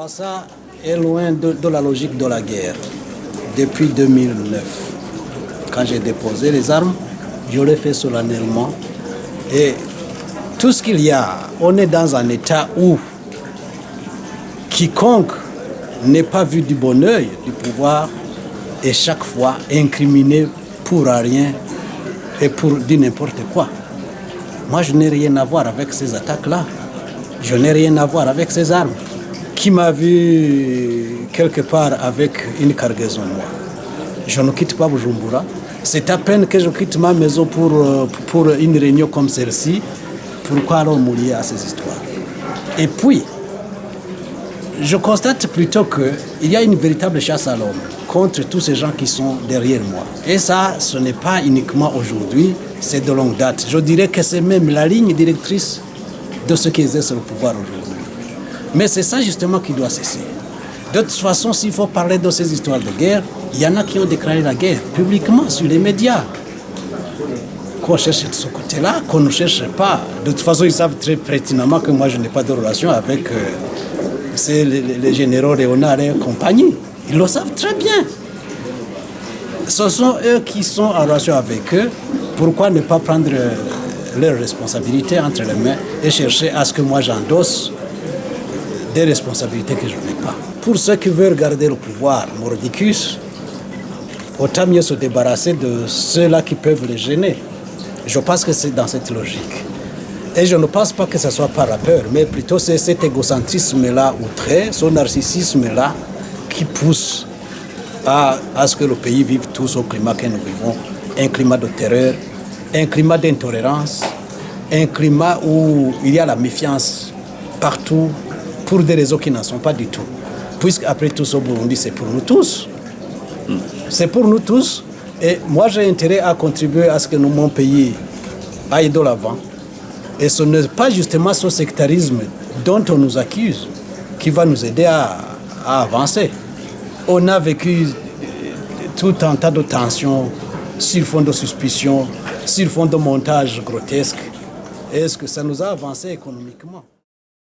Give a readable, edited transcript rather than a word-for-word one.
Kinshasa est loin de la logique de la guerre. Depuis 2009, quand j'ai déposé les armes, je l'ai fait solennellement. Et tout ce qu'il y a, on est dans un état où quiconque n'est pas vu du bon œil du pouvoir est chaque fois incriminé pour rien et pour dire n'importe quoi. Moi, je n'ai rien à voir avec ces attaques-là. Je n'ai rien à voir avec ces armes. Qui m'a vu quelque part avec une cargaison, moi? Je ne quitte pas Bujumbura. C'est à peine que je quitte ma maison pour une réunion comme celle-ci. Pourquoi alors mouiller à ces histoires? Et puis, je constate plutôt qu'il y a une véritable chasse à l'homme contre tous ces gens qui sont derrière moi. Et ça, ce n'est pas uniquement aujourd'hui, c'est de longue date. Je dirais que c'est même la ligne directrice de ceux qui exercent le pouvoir aujourd'hui. Mais c'est ça justement qui doit cesser. De toute façon, s'il faut parler de ces histoires de guerre, il y en a qui ont déclaré la guerre publiquement sur les médias. Qu'on cherche de ce côté-là, qu'on ne cherche pas. De toute façon, ils savent très pertinemment que moi, je n'ai pas de relation avec les généraux Léonard et compagnie. Ils le savent très bien. Ce sont eux qui sont en relation avec eux. Pourquoi ne pas prendre leurs responsabilités entre les mains et chercher à ce que moi j'endosse des responsabilités que je n'ai pas. Pour ceux qui veulent garder le pouvoir mordicus, autant mieux se débarrasser de ceux-là qui peuvent les gêner. Je pense que c'est dans cette logique. Et je ne pense pas que ce soit par la peur, mais plutôt c'est cet égocentrisme-là outré, ce narcissisme-là qui pousse à ce que le pays vive tous au climat que nous vivons, un climat de terreur, un climat d'intolérance, un climat où il y a la méfiance partout pour des raisons qui n'en sont pas du tout. Puisque après tout ce Burundi, c'est pour nous tous. C'est pour nous tous. Et moi, j'ai intérêt à contribuer à ce que mon pays aille de l'avant. Et ce n'est pas justement ce sectarisme dont on nous accuse qui va nous aider à avancer. On a vécu tout un tas de tensions sur fond de suspicion, sur fond de montage grotesque. Est-ce que ça nous a avancé économiquement?